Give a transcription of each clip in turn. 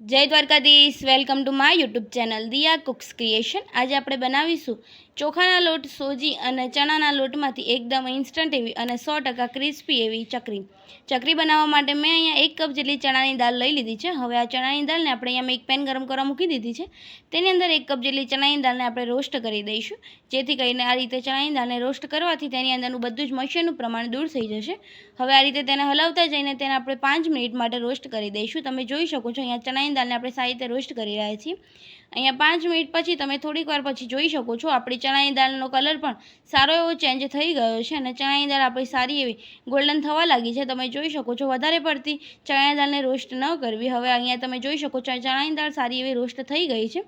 જય Dwarkadhish, welcome to my YouTube channel Diya cooks creation. આજે આપણે બનાવીશું ચોખાના લોટ, સોજી અને ચણાના લોટમાંથી એકદમ ઇન્સ્ટન્ટ એવી અને 100% ક્રિસ્પી એવી ચકરી। ચકરી બનાવવા માટે મેં અહીંયા 1 કપ જેટલી ચણાની દાળ લઈ લીધી છે। હવે આ ચણાની દાળને આપણે અહીંયા એક પેન ગરમ કરવા મૂકી દીધી છે। તેની અંદર 1 કપ જેટલી ચણાની દાળને આપણે રોસ્ટ કરી દઈશું, જેથી કરીને આ રીતે ચણાની દાળને રોસ્ટ કરવાથી તેની અંદરનું બધું જ મોઇશ્ચરનું પ્રમાણ દૂર થઈ જશે। હવે આ રીતે તેને હલાવતા જઈને તેને આપણે 5 મિનિટ માટે રોસ્ટ કરી દઈશું। તમે જોઈ શકો છો અહીંયા ચણાની દાળને આપણે સારી રીતે રોસ્ટ કરી રહ્યા છીએ। અહીંયા 5 મિનિટ પછી તમે થોડીક વાર પછી જોઈ શકો છો આપણી ચણાની દાળનો કલર પણ સારો એવો ચેન્જ થઈ ગયો છે અને ચણાની દાળ આપણી સારી એવી ગોલ્ડન થવા લાગી છે। તમે જોઈ શકો છો વધારે પડતી ચણાની દાળને રોસ્ટ ન કરવી। હવે અહીંયા તમે જોઈ શકો છો ચણાની દાળ સારી એવી રોસ્ટ થઈ ગઈ છે।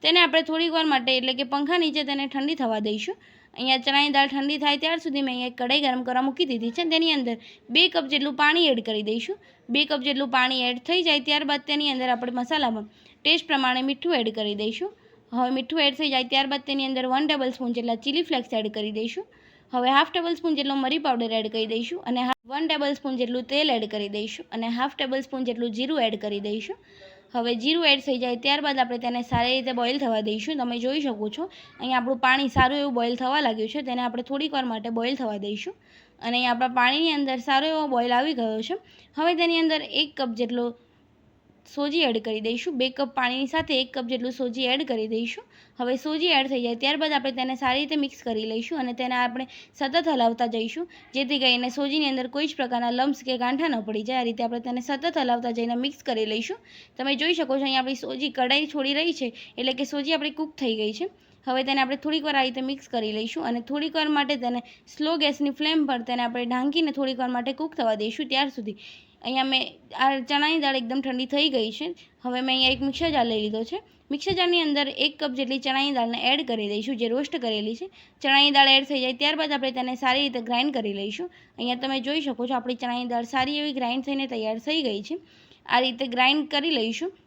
તેને આપણે થોડીક વાર માટે એટલે કે પંખા નીચે તેને ઠંડી થવા દઈશું। અહીંયા ચણાની દાળ ઠંડી થાય ત્યાર સુધી મેં અહીંયા કઢાઈ ગરમ કરવા મૂકી દીધી છે। તેની અંદર 2 કપ જેટલું પાણી એડ કરી દઈશું। 2 કપ જેટલું પાણી એડ થઈ જાય ત્યારબાદ તેની અંદર આપણે મસાલામાં ટેસ્ટ પ્રમાણે મીઠું એડ કરી દઈશું। હવે મીઠું એડ થઈ જાય ત્યારબાદ તેની અંદર 1 ટેબલસ્પૂન જેટલા ચીલી ફ્લેક્સ એડ કરી દઈશું। હવે 1/2 ટેબલસ્પૂન જેટલો મરી પાવડર એડ કરી દઈશું અને 1 ટેબલસ્પૂન જેટલું તેલ એડ કરી દઈશું અને 1/2 ટેબલસ્પૂન જેટલું જીરું એડ કરી દઈશું। હવે જીરું એડ થઈ જાય ત્યારબાદ આપણે તેને સારી રીતે બોઇલ થવા દઈશું। તમે જોઈ શકો છો અહીંયા આપણું પાણી સારું એવું બોઇલ થવા લાગ્યું છે, તેને આપણે થોડીક વાર માટે બોઇલ થવા દઈશું અને અહીંયા આપણા પાણીની અંદર સારો એવો બોઇલ આવી ગયો છે। હવે તેની અંદર 1 કપ જેટલો સોજી એડ કરી દઈશું। 2 કપ પાણીની સાથે 1 કપ જેટલું સોજી એડ કરી દઈશું। હવે સોજી એડ થઈ જાય ત્યારબાદ આપણે તેને સારી રીતે મિક્સ કરી લઈશું અને તેને આપણે સતત હલાવતા જઈશું, જેથી કરીને સોજીની અંદર કોઈ જ પ્રકારના લમ્સ કે ગાંઠા ન પડી જાય। આ રીતે આપણે તેને સતત હલાવતા જઈને મિક્સ કરી લઈશું। તમે જોઈ શકો છો અહીંયા આપણી સોજી કઢાઈ છોડી રહી છે, એટલે કે સોજી આપણી કૂક થઈ ગઈ છે। હવે તેને આપણે થોડીક વાર આ રીતે મિક્સ કરી લઈશું અને થોડીક વાર માટે તેને સ્લો ગેસની ફ્લેમ પર તેને આપણે ઢાંકીને થોડીક વાર માટે કૂક થવા દઈશું। ત્યાર સુધી અહીંયા મેં આ ચણાની દાળ એકદમ ઠંડી થઈ ગઈ છે। હવે મેં અહીંયા એક મિક્સર જાર લઈ લીધો છે। મિક્સર જારની અંદર 1 કપ જેટલી ચણાની દાળને એડ કરી દઈશું, જે રોસ્ટ કરેલી છે। ચણાની દાળ એડ થઈ જાય ત્યારબાદ આપણે તેને સારી રીતે ગ્રાઇન્ડ કરી લઈશું। અહીંયા તમે જોઈ શકો છો આપણી ચણાની દાળ સારી એવી ગ્રાઇન્ડ થઈને તૈયાર થઈ ગઈ છે। આ રીતે ગ્રાઇન્ડ કરી લઈશું।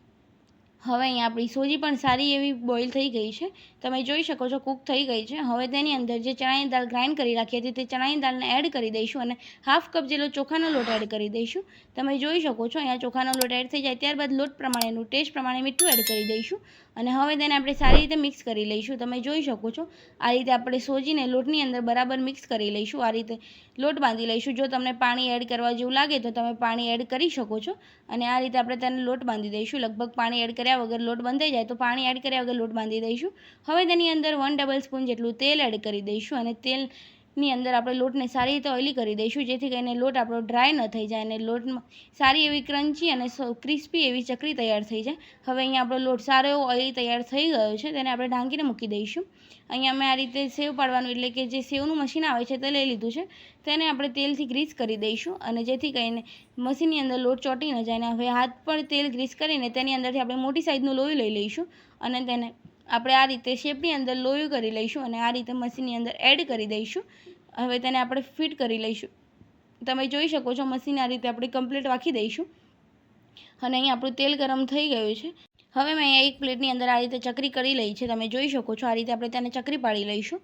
હવે અહીંયા આપણી સોજી પણ સારી એવી બોઇલ થઈ ગઈ છે, તમે જોઈ શકો છો કૂક થઈ ગઈ છે। હવે તેની અંદર જે ચણાની દાળ ગ્રાઇન્ડ કરી રાખી હતી તે ચણાની દાળને એડ કરી દઈશું અને 1/2 કપ જેટલો ચોખાનો લોટ એડ કરી દઈશું। તમે જોઈ શકો છો અહીંયા ચોખાનો લોટ એડ થઈ જાય ત્યારબાદ લોટ પ્રમાણેનું ટેસ્ટ પ્રમાણે મીઠું એડ કરી દઈશું અને હવે તેને આપણે સારી રીતે મિક્સ કરી લઈશું। તમે જોઈ શકો છો આ રીતે આપણે સોજીને લોટની અંદર બરાબર મિક્સ કરી લઈશું। આ રીતે લોટ બાંધી લઈશું। જો તમને પાણી એડ કરવા જેવું લાગે તો તમે પાણી એડ કરી શકો છો અને આ રીતે આપણે તેને લોટ બાંધી દઈશું। લગભગ પાણી એડ કર્યા વગર લોટ બંધાઈ જાય તો પાણી એડ કર્યા વગર લોટ બાંધી દઈશું। હવે તેની અંદર 1 ટેબલસ્પૂન જેટલું તેલ એડ કરી દઈશું અને તેલની અંદર આપણે લોટને સારી રીતે ઓઇલી કરી દઈશું, જેથી કરીને લોટ આપણો ડ્રાય ન થઈ જાય અને લોટમાં સારી એવી ક્રન્ચી અને ક્રિસ્પી એવી ચકરી તૈયાર થઈ જાય। હવે અહીંયા આપણો લોટ સારો એવો ઓઇલી તૈયાર થઈ ગયો છે, તેને આપણે ઢાંકીને મૂકી દઈશું। અહીંયા મેં આ રીતે સેવ પાડવાનું એટલે કે જે સેવનું મશીન આવે છે તે લઈ લીધું છે, તેને આપણે તેલથી ગ્રીસ કરી દઈશું અને જેથી કરીને મશીનની અંદર લોટ ચોંટી ન જાય। અને હવે હાથ પર તેલ ગ્રીસ કરીને તેની અંદરથી આપણે મોટી સાઇઝનું લોયું લઈ લઈશું અને તેને આપણે આ રીતે શેપની અંદર લોયું કરી લઈશું અને આ રીતે મશીનની અંદર એડ કરી દઈશું। હવે તેને આપણે ફિટ કરી લઈશું। તમે જોઈ શકો છો મશીન આ રીતે આપણે કમ્પ્લીટ વાખી દઈશું અને અહીં આપણું તેલ ગરમ થઈ ગયું છે। હવે મેં અહીંયા એક પ્લેટની અંદર આ રીતે ચકરી કરી લઈ છે, તમે જોઈ શકો છો આ રીતે આપણે તેને ચકરી પાડી લઈશું।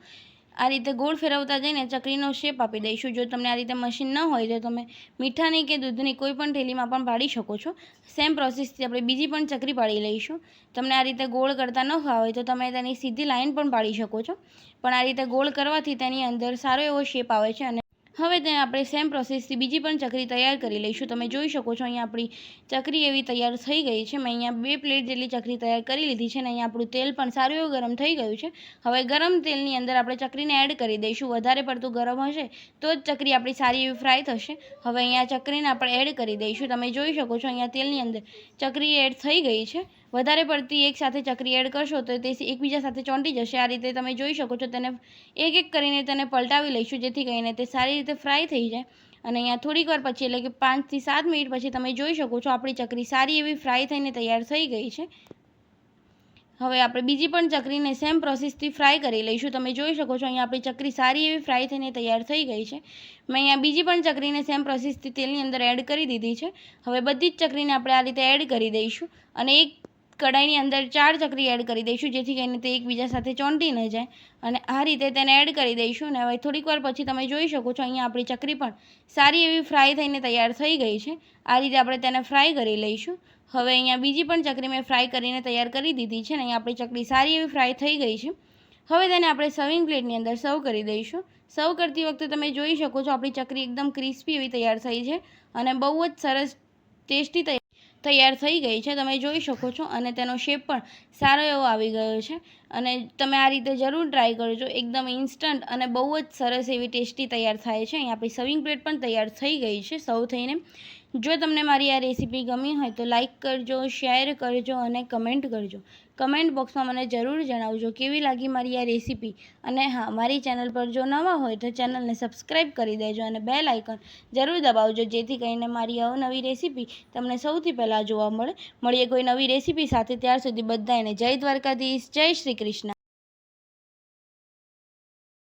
આ રીતે ગોળ ફેરવતા જઈને ચકરીનો શેપ આપી દઈશું। જો તમને આ રીતે મશીન ન હોય તો તમે મીઠાની કે દૂધની કોઈ પણ થેલીમાં પણ પાડી શકો છો। સેમ પ્રોસેસથી આપણે બીજી પણ ચકરી પાડી લઈશું। તમને આ રીતે ગોળ કરતા ન ફાવે તો તમે તેની સીધી લાઈન પણ પાડી શકો છો, પણ આ રીતે ગોળ કરવાથી તેની અંદર સારો એવો શેપ આવે છે। અને હવે તેને આપણે સેમ પ્રોસેસથી બીજી પણ ચકરી તૈયાર કરી લઈશું। તમે જોઈ શકો છો અહીંયા આપણી ચકરી એવી તૈયાર થઈ ગઈ છે। મેં અહીંયા 2 પ્લેટ જેટલી ચકરી તૈયાર કરી લીધી છે અને અહીંયા આપણું તેલ પણ સારું એવું ગરમ થઈ ગયું છે। હવે ગરમ તેલની અંદર આપણે ચકરીને એડ કરી દઈશું। વધારે પડતું ગરમ હશે તો જ ચકરી આપણી સારી એવી ફ્રાય થશે। હવે અહીંયા ચકરીને આપણે એડ કરી દઈશું। તમે જોઈ શકો છો અહીંયા તેલની અંદર ચકરી એડ થઈ ગઈ છે। વધારે પડતી એકસાથે ચકરી એડ કરશો તો તે એકબીજા સાથે ચોંટી જશે। આ રીતે તમે જોઈ શકો છો તેને એક એક કરીને તેને પલટાવી લઈશું, જેથી કરીને તે સારી રીતે ફ્રાય થઈ જાય। અને અહીંયા થોડીક વાર પછી એટલે કે 5 થી 7 મિનિટ પછી તમે જોઈ શકો છો આપણી ચકરી સારી એવી ફ્રાય થઈને તૈયાર થઈ ગઈ છે। હવે આપણે બીજી પણ ચકરીને સેમ પ્રોસેસથી ફ્રાય કરી લઈશું। તમે જોઈ શકો છો અહીંયા આપણી ચકરી સારી એવી ફ્રાય થઈને તૈયાર થઈ ગઈ છે। મેં અહીંયા બીજી પણ ચકરીને સેમ પ્રોસેસથી તેલની અંદર એડ કરી દીધી છે। હવે બધી જ ચકરીને આપણે આ રીતે એડ કરી દઈશું અને એક કઢાઈની અંદર 4 ચકરી એડ કરી દઈશું, જેથી કરીને તે એકબીજા સાથે ચોંટી ન જાય. અને આ રીતે તેને એડ કરી દઈશું. અને હવે થોડીક વાર પછી તમે જોઈ શકો છો અહીંયા આપણી ચકરી પણ સારી એવી ફ્રાય થઈને તૈયાર થઈ ગઈ છે. આ રીતે આપણે તેને ફ્રાય કરી લઈશું. હવે અહીંયા બીજી પણ ચકરી મેં ફ્રાય કરીને તૈયાર કરી દીધી છે. અને અહીંયા આપણી ચકરી સારી એવી ફ્રાય થઈ ગઈ છે. હવે તેને આપણે સર્વિંગ પ્લેટની અંદર સર્વ કરી દઈશું. સર્વ કરતી વખતે તમે જોઈ શકો છો આપણી ચકરી એકદમ ક્રિસ્પી એવી તૈયાર થઈ છે અને બહુ જ સરસ ટેસ્ટી તૈયાર થઈ ગઈ છે. તમે જોઈ શકો છો અને તેનો શેપ પણ સારો એવો આવી ગયો છે. અને તમે આ રીતે જરૂર ટ્રાય કરજો. એકદમ ઇન્સ્ટન્ટ અને બહુ જ સરસ એવી ટેસ્ટી તૈયાર થાય છે. અહીં આપણી સર્વિંગ પ્લેટ પણ તૈયાર થઈ ગઈ છે સર્વ થઈને. જો તમને મારી આ રેસીપી ગમી હોય તો લાઇક કરજો, શેર કરજો અને કમેન્ટ કરજો. કમેન્ટ બોક્સમાં મને જરૂર જણાવજો કેવી લાગી મારી આ રેસીપી. અને હા, મારી ચેનલ પર જો નવા હોય તો ચેનલને સબસ્ક્રાઈબ કરી દેજો અને બેલ આઇકન જરૂર દબાવજો, જેથી કરીને મારી અવનવી રેસીપી તમને સૌથી પહેલાં જોવા મળે. મળીએ કોઈ નવી રેસીપી સાથે. ત્યાર સુધી બધાને જય દ્વારકાધીશ, જય શ્રી કૃષ્ણ.